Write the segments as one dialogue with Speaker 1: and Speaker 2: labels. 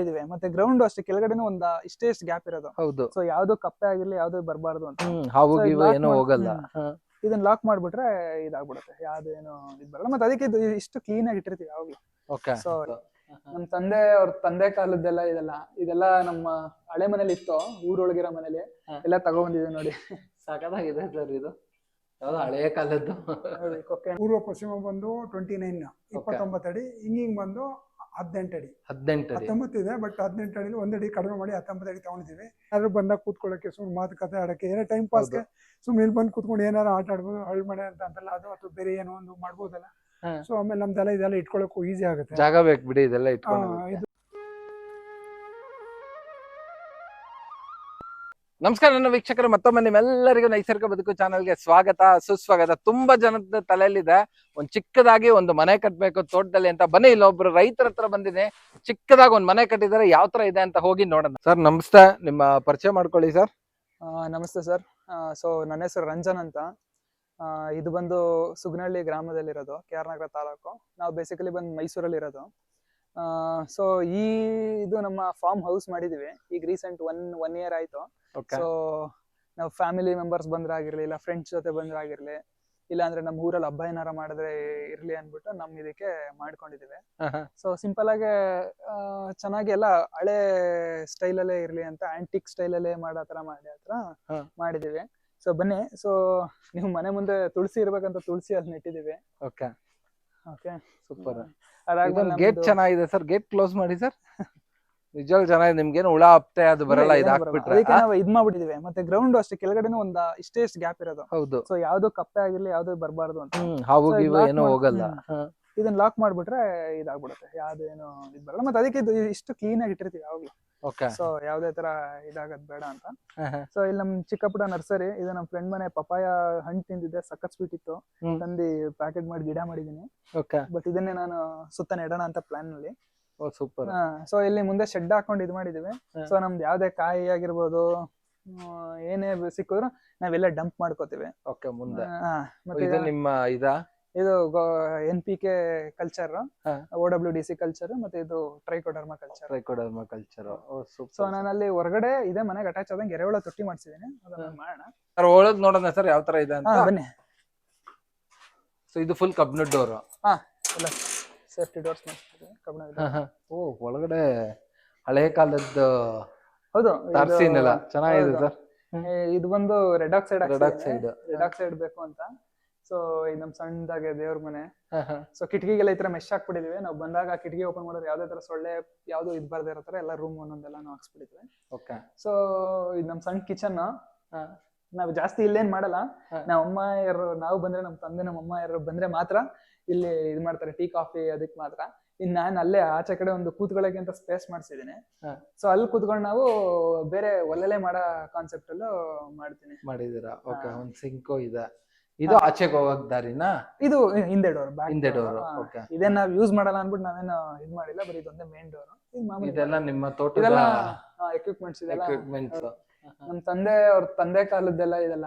Speaker 1: ಇದಿವೆ ಮತ್ತೆ ಗ್ರೌಂಡ್ ಅಷ್ಟೇ ಕೆಳಗಡೆನೂ ಒಂದ್ ಇಷ್ಟೇ ಗ್ಯಾಪ್ ಇರೋದು.
Speaker 2: ಹೌದು.
Speaker 1: ಸೊ ಯಾವ್ದು ಕಪ್ಪೆ ಆಗಿರ್ಲಿ ಯಾವ್ದು ಬರಬಾರ್ದು ಅಂತ.
Speaker 2: ಹಾವು
Speaker 1: So,
Speaker 2: ಗೀವು ಏನೋ ಹೋಗಲ್ಲ.
Speaker 1: ಇದನ್ನ ಲಾಕ್ ಮಾಡ್ಬಿಟ್ರೆ ಇದಾಗ್ಬಿಡುತ್ತೆ, ಯಾವ್ದು ಏನು ಇದ್ ಬರಲ್ಲ. ಮತ್ತೆ ಅದಕ್ಕೆ ಇಷ್ಟು ಕ್ಲೀನ್ ಆಗಿ ಇಟ್ಟಿರ್ತೀವಿ ಯಾವಾಗ್ಲೂ.
Speaker 2: ಓಕೆ.
Speaker 1: ಸೊ ನಮ್ ಅವ್ರ ತಂದೆ ಕಾಲದ್ದೆಲ್ಲ ಇದೆಲ್ಲ ನಮ್ಮ ಹಳೆ ಮನೇಲಿ ಇತ್ತು, ಊರೊಳಗಿರೋ ಮನೇಲಿ ಎಲ್ಲ ತಗೊಂಡ್ಬಂದಿದೆ ನೋಡಿ.
Speaker 2: ಸಖತ್ತಾಗಿದೆ ಸರ್ ಇದು. ಯಾವ್ದು ಹಳೆಯ ಕಾಲದ್ದು.
Speaker 3: ಪೂರ್ವ ಪಶ್ಚಿಮ ಬಂದು 29 ಅಡಿ, ಹಿಂಗಿಂಗ್ ಬಂದು 18 ಅಡಿ. 19 ಇದೆ, ಬಟ್ 18 ಅಡಿ 1 ಅಡಿ ಕಡಿಮೆ ಮಾಡಿ 19 ಅಡಿ ತಗೊಂಡಿದೀವಿ. ಯಾರು ಬಂದಾಗ ಕೂತ್ಕೊಳ್ಳೋಕೆ, ಸುಮ್ಮನೆ ಮಾತುಕತೆ ಆಡಕ್ಕೆ, ಏನೋ ಟೈಮ್ ಪಾಸ್ಗೆ ಸುಮ್ಮನೆ ಇಲ್ಲಿ ಬಂದು ಕೂತ್ಕೊಂಡು ಏನಾರು ಆಟ ಆಡ್ಬೋದು, ಹಳ್ಳಿ ಮನೆ ಅಂತಲ್ಲ ಅದು, ಅಥವಾ ಬೇರೆ ಏನೋ ಒಂದು ಮಾಡ್ಬೋದಲ್ಲ. ಸೊ ಆಮೇಲೆ ನಮ್ದೆಲ್ಲ ಇದೆಲ್ಲ ಇಟ್ಕೊಳ್ಳೋಕ್ಕೂ ಈಸಿ ಆಗುತ್ತೆ.
Speaker 2: ಜಾಗ ಬೇಕು ಬಿಡಿ ಇದೆಲ್ಲ ಇಟ್ಕೊಂಡು. ನಮಸ್ಕಾರ ನನ್ನ ವೀಕ್ಷಕರು, ಮತ್ತೊಮ್ಮೆ ನಿಮ್ಮೆಲ್ಲರಿಗೂ ನೈಸರ್ಗಿಕ ಬದುಕು ಚಾನೆಲ್ಗೆ ಸ್ವಾಗತ ಸುಸ್ವಾಗತ. ತುಂಬಾ ಜನದ ತಲೆಯಲ್ಲಿದೆ ಒಂದ್ ಚಿಕ್ಕದಾಗಿ ಒಂದು ಮನೆ ಕಟ್ಬೇಕು ತೋಟದಲ್ಲಿ ಅಂತ. ಬನ್ನಿ ಇಲ್ಲೊಬ್ರು ರೈತರ ಹತ್ರ ಬಂದಿದೆ, ಚಿಕ್ಕದಾಗಿ ಒಂದ್ ಮನೆ ಕಟ್ಟಿದ್ದಾರೆ, ಯಾವ ತರ ಇದೆ ಅಂತ ಹೋಗಿ ನೋಡೋಣ. ಸರ್ ನಮಸ್ತೆ, ನಿಮ್ಮ ಪರಿಚಯ ಮಾಡ್ಕೊಳ್ಳಿ ಸರ್.
Speaker 1: ನಮಸ್ತೆ ಸರ್. ಸೊ ನನ್ನ ಹೆಸರು ರಂಜನ್ ಅಂತ. ಇದು ಬಂದು ಸುಗ್ನಹಳ್ಳಿ ಗ್ರಾಮದಲ್ಲಿರೋದು, ಕೆ ಆರ್ ನಗರ ತಾಲೂಕು. ನಾವು ಬೇಸಿಕಲಿ ಬಂದು ಮೈಸೂರಲ್ಲಿ ಇರೋದು. ಸೊ ಇದು ನಮ್ಮ ಫಾರ್ಮ್ ಹೌಸ್ ಮಾಡಿದೀವಿ ಈಗ ರೀಸೆಂಟ್ ಒನ್ ಇಯರ್ ಆಯ್ತು. ಸೊ ನಾವು ಫ್ಯಾಮಿಲಿ ಮೆಂಬರ್ಸ್ ಬಂದ್ರಾಗಿರ್ಲಿ, ಇಲ್ಲ ಫ್ರೆಂಡ್ಸ್ ಜೊತೆ ಬಂದ್ರಾಗಿರ್ಲಿ, ಇಲ್ಲ ಅಂದ್ರೆ ನಮ್ಮ ಊರಲ್ಲಿ ಹಬ್ಬ ಏನಾರ ಮಾಡಿದ್ರೆ ಇರ್ಲಿ ಅನ್ಬಿಟ್ಟು ನಮ್ ಇದಕ್ಕೆ ಮಾಡ್ಕೊಂಡಿದೀವಿ. ಸೊ ಸಿಂಪಲ್ ಆಗಿ ಚೆನ್ನಾಗಿ ಎಲ್ಲ ಹಳೆ ಸ್ಟೈಲ್ ಅಲ್ಲೇ ಇರ್ಲಿ ಅಂತ, ಆಂಟಿಕ್ ಸ್ಟೈಲ್ ಅಲ್ಲೇ ಮಾಡೋ ತರ ಮಾಡಿದೀವಿ. ಸೊ ಬನ್ನಿ, ಸೊ ನೀವು ಮನೆ ಮುಂದೆ ತುಳಸಿ ಇರ್ಬೇಕಂತ ತುಳಸಿ ಅಲ್ಲಿ ನೆಟ್ಟಿದೀವಿ.
Speaker 2: Okay
Speaker 1: okay,
Speaker 2: super. ಗೇಟ್ ಚೆನ್ನಾಗಿದೆ ಸರ್, ಗೇಟ್ ಕ್ಲೋಸ್ ಮಾಡಿ ಸರ್. ನಿಜವಾಗ್ಲೂ ಚೆನ್ನಾಗಿದೆ, ನಿಮ್ಗೇನು ಹುಳ ಹಪ್ತೆ ಅದು ಬರಲ್ಲ ಇದು ಹಾಕ್ಬಿಟ್ರೆ.
Speaker 1: ಅದಕ್ಕೆ ನಾವು ಇದ್ ಮಾಡ್ಬಿಟ್ಟಿದೀವಿ. ಮತ್ತೆ ಗ್ರೌಂಡ್ ಅಷ್ಟೇ ಕೆಳಗಡೆನೂ ಒಂದ್ ಇಷ್ಟೇ ಗ್ಯಾಪ್ ಇರೋದು.
Speaker 2: ಹೌದು.
Speaker 1: ಸೊ ಯಾವ್ದು ಕಪ್ಪೆ ಆಗಿರ್ಲಿ ಯಾವ್ದು ಬರಬಾರ್ದು ಅಂತ.
Speaker 2: ಹಾವು ಗೀವು ಏನೋ ಹೋಗಲ್ಲ.
Speaker 1: ಇದನ್ನ ಲಾಕ್ ಮಾಡ್ಬಿಟ್ರೆ ಇದಾಗ್ಬಿಡುತ್ತೆ, ಯಾವ್ದು ಏನು ಇದ್ ಬರಲ್ಲ. ಮತ್ತೆ ಅದಕ್ಕೆ ಇಷ್ಟು ಕ್ಲೀನ್ ಆಗಿ ಇಟ್ಟಿರ್ತೀವಿ ಯಾವಾಗ್ಲೂ. ಸೊ ಯಾವ್ದೇ ತರ ಇದಾಗದ್ ಬೇಡ ಅಂತ. ಸೊ ಇಲ್ಲಿ ನಮ್ ಚಿಕ್ಕ ಪುಟ್ಟ ನರ್ಸರಿ ಇದು. ನಮ್ ಫ್ರೆಂಡ್ ಮನೆ ಪಪಾಯ ಹಣ್ಣು ತಿಂದಿದ್ದೆ, ಸಖತ್ ಸ್ವೀಟ್ ಇತ್ತು, ತಂದು ಪ್ಯಾಕೆಟ್ ಮಾಡಿ ಗಿಡ ಮಾಡಿದೀನಿ. ಬಟ್ ಇದನ್ನೇ ನಾನು ಸುತ್ತ ನೆಡೋಣ ಅಂತ ಪ್ಲಾನ್ ನಲ್ಲಿ.
Speaker 2: ಸೂಪರ್.
Speaker 1: ಸೊ ಇಲ್ಲಿ ಮುಂದೆ ಶೆಡ್ ಹಾಕೊಂಡು ಇದ್ ಮಾಡಿದೀವಿ. ಸೊ ನಮ್ದು ಯಾವ್ದೇ ಕಾಯಿ ಆಗಿರ್ಬೋದು, ಏನೇ ಸಿಕ್ಕಿದ್ರು ನಾವೆಲ್ಲ ಡಂಪ್ ಮಾಡ್ಕೋತೀವಿ.
Speaker 2: ಮುಂದೆ
Speaker 1: ಮತ್ತೆ
Speaker 2: ನಿಮ್ಮ ಇದು
Speaker 1: NPK ಕಲ್ಚರ್, OWDC ಕಲ್ಚರ್, ಮತ್ತೆ ಇದು ಟ್ರೈಕೋಡರ್ಮಾ ಕಲ್ಚರ್. ಸೊ ನಾನು ಅಲ್ಲಿ ಹೊರಗಡೆ ಇದೆ ಮನೆಗೆ ಅಟ್ಯಾಚ್ ಆದಂಗೆ ಎರೆಹುಳ ತೊಟ್ಟಿ ಮಾಡ್ಸಿದೀನಿ, ಅದನ್ನ ಮಾಡೋಣ.
Speaker 2: ಒಳಗ್ ನೋಡೋಣ ಸರ್ ಯಾವ ತರ ಇದೆ ಅಂತ.
Speaker 1: ಬನ್ನಿ.
Speaker 2: ಸೊ ಇದು ಫುಲ್ ಕಬ್ಬಿಣ ಡೋರ್.
Speaker 1: ಎಲ್ಲ ಸೇಫ್ಟಿ ಡೋರ್ಸ್ ಮಾಡ್ತಿದ್ದೀವಿ, ಕಬ್ಬಿಣ.
Speaker 2: ಒಳಗಡೆ ಹಳೆ ಕಾಲದ.
Speaker 1: ಹೌದು,
Speaker 2: ತಾರ್ಸಿನೆಲ್ಲ ಚೆನ್ನಾಗಿದೆ ಸರ್.
Speaker 1: ಇದು ಬಂದು ರೆಡ್ ಆಕ್ಸೈಡ್ ಬೇಕು ಅಂತ. ಸೊ ಇದು ನಮ್ ಸಣ್ಣದಾಗೆ ದೇವ್ರ ಮನೆ. ಸೊ ಕಿಟಕಿಗೆಲ್ಲ ಈ ತರ ಮೆಶ್ ಹಾಕ್ಬಿಟ್ಟಿದೀವಿ. ನಾವು ಬಂದಾಗ ಕಿಟಕಿ ಓಪನ್ ಮಾಡಿದ್ರೆ ಯಾವ್ದೇ ತರ ಸೊಳ್ಳೆ ಯಾವ್ದು ಇದ್ ಬರ್ದೇ ಇರೋ ತರ ಎಲ್ಲ ರೂಮ್ ಒಂದೊಂದೆಲ್ಲ ನಾವು ಹಾಕ್ಸ್ಬಿಟ್ಟಿದ್ವಿ. ಸೊ ಇದು ನಮ್ ಸಣ್ಣ ಕಿಚನ್. ನಾವು ಜಾಸ್ತಿ ಇಲ್ಲೇನ್ ಮಾಡಲ್ಲ. ನಮ್ಮ ಅಮ್ಮ ಯಾರು ನಾವು ಬಂದ್ರೆ, ನಮ್ ತಂದೆ ನಮ್ಮ ಅಮ್ಮ ಯಾರು ಬಂದ್ರೆ ಮಾತ್ರ ಇಲ್ಲಿ ಇದ್ ಮಾಡ್ತಾರೆ, ಟೀ ಕಾಫಿ ಅದಕ್ಕೆ ಮಾತ್ರ. ಇನ್ ನಾನು ಅಲ್ಲೇ ಆಚೆ ಕಡೆ ಒಂದು ಕೂತ್ಕೊಳ್ಳೋಕೆ ಅಂತ ಸ್ಪೇಸ್ ಮಾಡ್ಸಿದೀನಿ. ಸೊ ಅಲ್ಲಿ ಕೂತ್ಕೊಂಡು ನಾವು ಬೇರೆ ಒಳ್ಳೆ ಮಾಡೋ ಕಾನ್ಸೆಪ್ಟ್ ಅಲ್ಲೂ
Speaker 2: ಮಾಡಿದೀರಾ. ಒಂದ್ ಸಿಂಕು ಇದೆ. ಇದು ಆಚೆಗೆ ಹೋಗಕ್ ದಾರಿನಾ?
Speaker 1: ಇದು ಹಿಂದೆ ಡೋರ್. ಇದೇನ್ ನಾವ್ ಯೂಸ್ ಮಾಡಲ್ಲ ಅನ್ಬಿಟ್ಟು ನಾವೇನು ಇದ್ ಮಾಡಿಲ್ಲ, ಬರೀ ಇದೊಂದೇ ಮೇನ್ ಡೋರ್.
Speaker 2: ಇದೆಲ್ಲ ನಿಮ್ಮ ತೋಟದ
Speaker 1: ಎಕ್ವಿಪ್ಮೆಂಟ್ಸ್ ನಮ್ ಅವ್ರ ತಂದೆ ಕಾಲದ್ದೆಲ್ಲ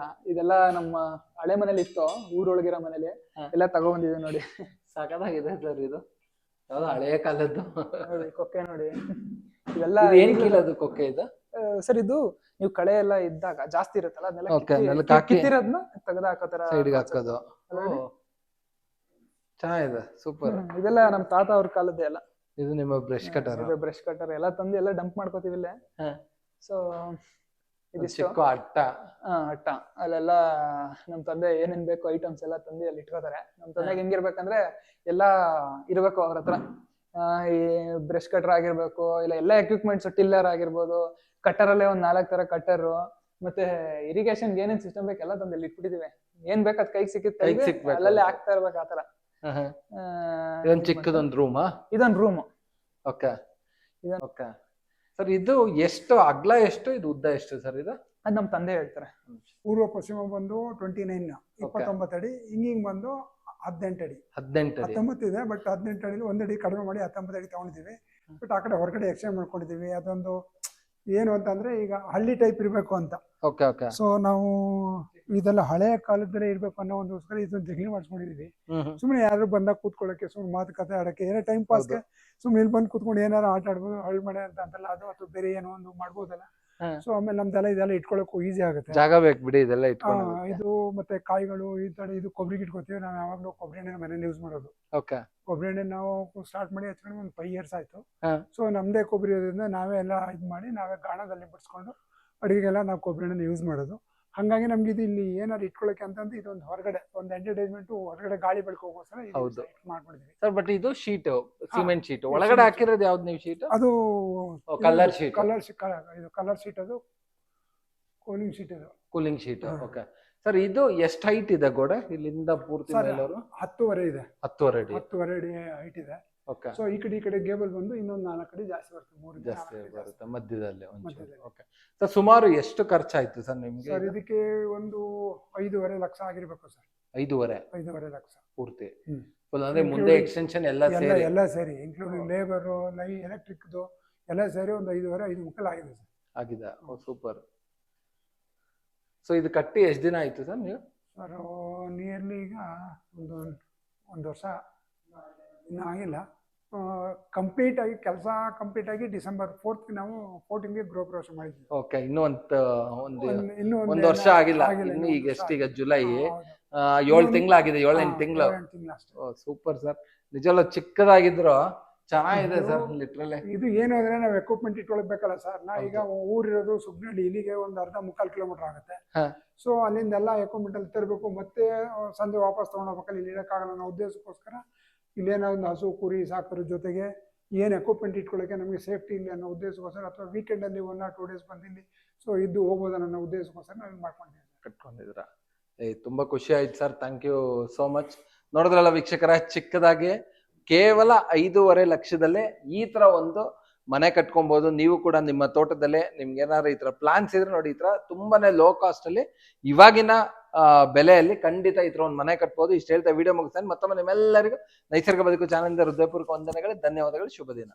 Speaker 1: ಇದೆಲ್ಲ ನಮ್ಮ ಹಳೆ ಮನೇಲಿ ಇತ್ತು, ಊರೊಳಗಿರೋ ಮನೇಲಿ ಎಲ್ಲ ತಗೊಂಡ್ಬಂದಿದೆ ನೋಡಿ.
Speaker 2: ಸಖತ್ತಾಗಿದೆ ಸರ್ ಇದು. ಯಾವ್ದು ಹಳೆಯ ಕಾಲದ್ದು
Speaker 1: ಕೊಕ್ಕೆ ನೋಡಿ. ಇದೆಲ್ಲ
Speaker 2: ಏನ್ ಕೀಳೋದು ಕೊಕ್ಕೆ ಇದು
Speaker 1: ಸರ್? ಇದು ನೀವು ಕಳೆ ಎಲ್ಲ ಇದ್ದಾಗ ಜಾಸ್ತಿ ಇರುತ್ತಲ್ಲ, ಅದನ್ನೆಲ್ಲ ಕಿತ್ತಿರೋದನ್ನ ತೆಗೆದು ಹಾಕೋತರ
Speaker 2: ಸೈಡ್ಗೆ ಹಾಕೋದು. ಚೆನ್ನಾಗಿದೆ, ಸೂಪರ್.
Speaker 1: ಇದೆಲ್ಲ ನಮ್ ತಾತ ಅವ್ರ ಕಾಲದ್ದೇ ಎಲ್ಲ.
Speaker 2: ಇದು ನಿಮ್ಮ ಬ್ರಷ್
Speaker 1: ಕಟರ್ ಎಲ್ಲ ತಂದು ಎಲ್ಲ ಡಂಪ್ ಮಾಡ್ಕೋತೀವಿ ಇಲ್ಲೇ. ಸೊ
Speaker 2: ಇದಿಷ್ಟು ಅಟ್ಟ.
Speaker 1: ಅಲ್ಲೆಲ್ಲ ನಮ್ ತಂದೆ ಏನೇನ್ ಬೇಕು ಐಟಮ್ಸ್ ಎಲ್ಲ ತಂದು ಅಲ್ಲಿ ಇಟ್ಕೋತಾರೆ. ನಮ್ ತಂದೆಗೆ ಹೆಂಗಿರ್ಬೇಕಂದ್ರೆ ಎಲ್ಲಾ ಇರ್ಬೇಕು ಅವ್ರ ಹತ್ರ. ಈ ಬ್ರಷ್ ಕಟರ್ ಆಗಿರ್ಬೇಕು, ಇಲ್ಲ ಎಲ್ಲ ಎಕ್ವಿಪ್ಮೆಂಟ್ಸ್, ಟಿಲ್ಲರ್ ಆಗಿರ್ಬೋದು, ಕಟ್ಟರ್ ಅಲ್ಲೇ ಒಂದ್ 4 ತರ ಕಟ್ಟರ್, ಮತ್ತೆ ಇರಿಗೇಷನ್ ಏನೇನ್ ಸಿಸ್ಟಮ್ ಬೇಕು ಎಲ್ಲ ತಂದು ಇಲ್ಲಿ ಇಟ್ಬಿಟ್ಟಿದೀವಿ. ಏನ್ ಬೇಕು ಅದ್ ಕೈಗೆ ಸಿಕ್ಕಿತ್ತು ಅಲ್ಲೇ ಆಗ್ತಾ ಇರ್ಬೇಕು ಆತರ.
Speaker 2: ಚಿಕ್ಕದೊಂದು ರೂಮ್.
Speaker 1: ಇದೊಂದು ರೂಮ್.
Speaker 2: ಸರ್ ಇದು ಎಷ್ಟು ಅಗ್ಲ, ಎಷ್ಟು ಇದು ಉದ್ದ ಎಷ್ಟು ಸರ್? ಇದು
Speaker 1: ಅದ್ ನಮ್ ತಂದೆ ಹೇಳ್ತಾರೆ.
Speaker 3: ಪೂರ್ವ ಪಶ್ಚಿಮ ಬಂದು 29 ಅಡಿ, ಹಿಂಗಿಂಗ್ ಬಂದು 18 ಅಡಿ. 19 ಇದೆ, ಬಟ್ 18 ಅಡಿ 1 ಅಡಿ ಕಡಿಮೆ ಮಾಡಿ 19 ಅಡಿ ತಗೊಂಡಿದೀವಿ. ಬಟ್ ಆ ಕಡೆ ಹೊರಗಡೆ ಎಕ್ಸ್ಚೇಂಜ್ ಮಾಡ್ಕೊಂಡಿದೀವಿ. ಅದೊಂದು ಏನು ಅಂತಂದ್ರೆ ಈಗ ಹಳ್ಳಿ ಟೈಪ್ ಇರ್ಬೇಕು ಅಂತ.
Speaker 2: Okay okay.
Speaker 3: ಸೊ ನಾವು ಇದೆಲ್ಲ ಹಳೆ ಕಾಲದಲ್ಲೇ ಇರ್ಬೇಕು ಅನ್ನೋ ಒಂದೋಸ್ಕರ ಇದೊಂದು ಜಗಲಿ ಮಾಡ್ಸ್ಕೊಂಡಿದೀವಿ. ಸುಮ್ಮನೆ ಯಾರು ಬಂದಾಗ ಕೂತ್ಕೊಳ್ಳೋಕೆ, ಸುಮ್ಮನೆ ಮಾತುಕತೆ ಆಡಕ್ಕೆ, ಏನೋ ಟೈಮ್ ಪಾಸ್ಗೆ ಸುಮ್ಮನೆ ಇಲ್ಲಿ ಬಂದು ಕೂತ್ಕೊಂಡು ಏನಾರು ಆಟ ಆಡ್ಬೋದು, ಹಳ್ಳಿ ಮನೆ ಅಂತಲ್ಲ ಅದು, ಅಥವಾ ಬೇರೆ ಏನೋ ಒಂದು ಮಾಡ್ಬೋದಲ್ಲ. ಸೊ ಆಮೇಲೆ ನಮ್ದೆಲ್ಲ ಇದೆಲ್ಲ ಇಟ್ಕೊಳ್ಳೋಕು ಈಸಿ ಆಗುತ್ತೆ.
Speaker 2: ಜಾಗ ಬೇಕು ಬಿಡಿ ಇದೆಲ್ಲ ಇಟ್ಕೊಂಡು.
Speaker 3: ಇದು ಮತ್ತೆ ಕಾಯಿಗಳು ಈ ತರ ಇದು ಕೊಬ್ಬರಿಗೆ ಇಟ್ಕೋತೀವಿ ನಾವು. ಯಾವಾಗಲೂ ಕೊಬ್ಬರಿ ಎಣ್ಣೆ ಮನೇಲಿ ಯೂಸ್ ಮಾಡೋದು.
Speaker 2: ಓಕೆ.
Speaker 3: ಕೊಬ್ಬರಿ ಎಣ್ಣೆ ನಾವು ಸ್ಟಾರ್ಟ್ ಮಾಡಿ ಹಚ್ಕೊಂಡು ಒಂದು 5 years ಆಯ್ತು. ಸೊ ನಮ್ದೇ ಕೊಬ್ಬರಿ ಇರೋದ್ರಿಂದ ನಾವೇ ಎಲ್ಲ ಇದು ಮಾಡಿ ನಾವೇ ಗಾಣದಲ್ಲಿ ಬಿಡಿಸ್ಕೊಂಡು ಅಡುಗೆಗೆಲ್ಲ ನಾವು ಕೊಬ್ಬರಿ ಎಣ್ಣೆ ಯೂಸ್ ಮಾಡೋದು. ಹಾಗಾಗಿ ನಮ್ಗೆ ಇದು ಇಲ್ಲಿ ಏನಾದ್ರು ಇಟ್ಕೊಳ್ಳೋಕೆ ಅಂತಂದು ಇದೊಂದು ಹೊರಗಡೆ ಒಂದು ಎಂಟರ್ಟೈನ್ಮೆಂಟ್, ಹೊರಗಡೆ ಗಾಳಿ ಬೆಳಕೋಗೋಸ್ಕರ ಮಾಡ್ಕೊಂಡಿದ್ವಿ
Speaker 2: ಸರ್. ಬಟ್ ಇದು ಶೀಟ್, ಸಿಮೆಂಟ್ ಶೀಟ್ ಒಳಗಡೆ ಹಾಕಿರೋದು ಯಾವ್ದು ನೀವು ಶೀಟ್?
Speaker 3: ಅದು
Speaker 2: ಕಲರ್ ಶೀಟ್.
Speaker 3: ಇದು ಕಲರ್ ಶೀಟ್, ಅದು ಕೂಲಿಂಗ್ ಶೀಟ್. ಇದು
Speaker 2: ಕೂಲಿಂಗ್ ಶೀಟ್. Okay sir. ಇದು ಎಷ್ಟು ಹೈಟ್ ಇದೆ ಗೋಡೆ ಇಲ್ಲಿಂದ ಪೂರ್ತಿ?
Speaker 3: 10.5 ಇದೆ.
Speaker 2: 10.5 ಅಡಿ.
Speaker 3: 10.5 ಅಡಿ ಹೈಟ್ ಇದೆ.
Speaker 2: ಓಕೆ.
Speaker 3: ಸೊ ಈ ಕಡೆ ಗೇಬಲ್ ಬಂದು ಇನ್ನೊಂದು 4 ಅಡಿ ಜಾಸ್ತಿ ಬರುತ್ತೆ. 3
Speaker 2: ಜಾಸ್ತಿ ಬರುತ್ತೆ ಮಧ್ಯದಲ್ಲಿ. Okay sir. ಸುಮಾರು ಎಷ್ಟು ಖರ್ಚಾಯ್ತು ಸರ್ ನಿಮ್ಗೆ?
Speaker 3: ಸರ್ ಇದಕ್ಕೆ ಒಂದು 5.5 ಲಕ್ಷ ಆಗಿರ್ಬೇಕು ಸರ್.
Speaker 2: 5.5
Speaker 3: ಲಕ್ಷ
Speaker 2: ಪೂರ್ತಿ ಅಂದ್ರೆ ಮುಂದೆ ಎಕ್ಸ್ಟೆನ್ಷನ್ ಎಲ್ಲ
Speaker 3: ಸೇರಿ ಇನ್ಕ್ಲೂಡಿಂಗ್ ಲೇಬರ್, ಎಲೆಕ್ಟ್ರಿಕ್ ಎಲ್ಲ ಸೇರಿ ಒಂದು 5.5 ಮುಕ್ಕಾಲು ಆಗಿದೆ ಸರ್.
Speaker 2: ಆಗಿದೆ. ಸೂಪರ್. ಸೊ ಇದು ಕಟ್ಟಿ ಎಷ್ಟು ದಿನ ಆಯ್ತು ಸರ್ ನೀವು?
Speaker 3: ಸರ್ ನಿಯರ್ಲಿ ಈಗ ಒಂದು ವರ್ಷ ಇನ್ನೂ ಆಗಿಲ್ಲ. ಕಂಪ್ಲೀಟ್ ಆಗಿ ಕೆಲಸ ಕಂಪ್ಲೀಟ್ ಆಗಿ December 4th ನಾವು 14ಗೆ ಗೃಹ ಪ್ರವೇಶ ಮಾಡಿದ್ವಿ.
Speaker 2: ಓಕೆ. ಇನ್ನೂ ಒಂದು ವರ್ಷ ಆಗಿಲ್ಲ. ಇನ್ನು ಈಗ ಎಷ್ಟೀಗ ಜುಲೈ, 7 ತಿಂಗಳಾಗಿದೆ. 7-8 ತಿಂಗಳು. Super sir. ನಿಜವಲ್ಲ ಚಿಕ್ಕದಾಗಿದ್ರು ಚೆನ್ನಾಗಿದೆ ಸರ್. ಲಿಟ್ರಲಿ
Speaker 3: ಇದು ಏನು ಅಂದ್ರೆ ನಾವು ಎಕ್ವಿಪ್ಮೆಂಟ್ ಇಟ್ಕೊಳ್ಬೇಕಲ್ಲ ಸರ್. ನಾ ಈಗ ಊರಿರೋದು ಸುಗ್ನಹಳ್ಳಿ, ಇಲ್ಲಿಗೆ ಒಂದು ಅರ್ಧ ಮುಕ್ಕಾಲು ಕಿಲೋಮೀಟರ್ ಆಗುತ್ತೆ. ಸೊ ಅಲ್ಲಿಂದೆಲ್ಲ ಎಕ್ವಿಪ್ಮೆಂಟ್ ಅಲ್ಲಿ ತರಬೇಕು, ಮತ್ತೆ ಸಂಜೆ ವಾಪಸ್ ತಗೊಂಡೋಗ್ಬೇಕಲ್ಲ, ಇಲ್ಲಿ ಇರೋಕ್ಕಾಗಲ್ಲ ಅನ್ನೋ ಉದ್ದೇಶಕ್ಕೋಸ್ಕರ ಇಲ್ಲೇನೋ ಒಂದು ಹಸು ಕುರಿ ಸಾಕೋದ್ರ ಜೊತೆಗೆ ಏನು ಎಕ್ವಿಪ್ಮೆಂಟ್ ಇಟ್ಕೊಳ್ಳೋಕೆ ನಮಗೆ ಸೇಫ್ಟಿ ಇಲ್ಲ ಅನ್ನೋ ಉದ್ದೇಶಕ್ಕೋಸ್ಕರ, ಅಥವಾ ವೀಕೆಂಡಲ್ಲಿ 1 or 2 days ಬಂದಿಲ್ಲಿ ಸೊ ಇದ್ದು ಹೋಗ್ಬೋದನ್ನ ಅನ್ನೋ ಉದ್ದೇಶಕ್ಕೋಸ್ಕರ ನಾವು ಮಾಡ್ಕೊಂಡಿದ್ದೀವಿ.
Speaker 2: ಕಟ್ಕೊಂಡಿದ್ದೀರಾ? ತುಂಬಾ ಖುಷಿ ಆಯ್ತು sir. Thank you so much. ನೋಡಿದ್ರಲ್ಲ ವೀಕ್ಷಕರ, ಚಿಕ್ಕದಾಗಿ ಕೇವಲ 5.5 ಲಕ್ಷದಲ್ಲೇ ಈ ತರ ಒಂದು ಮನೆ ಕಟ್ಕೊಬಹುದು. ನೀವು ಕೂಡ ನಿಮ್ಮ ತೋಟದಲ್ಲೇ ನಿಮ್ಗೆ ಏನಾದ್ರು ಈ ತರ ಪ್ಲಾನ್ಸ್ ಇದ್ರೆ ನೋಡಿ, ಈ ತರ ತುಂಬಾನೇ ಲೋ ಕಾಸ್ಟ್ ಅಲ್ಲಿ ಇವಾಗಿನ ಬೆಲೆಯಲ್ಲಿ ಖಂಡಿತ ಈ ತರ ಒಂದು ಮನೆ ಕಟ್ಬೋದು. ಇಷ್ಟು ಹೇಳ್ತಾ ವಿಡಿಯೋ ಮುಗಿಸ್ತೇನೆ. ಮತ್ತೊಮ್ಮೆ ನಿಮ್ಮೆಲ್ಲರಿಗೂ ನೈಸರ್ಗ ಬದುಕು ಚಾನಲ್ ಇಂದ ಹೃದಯಪೂರ್ವಕ ವಂದನೆಗಳು, ಧನ್ಯವಾದಗಳು, ಶುಭ ದಿನ.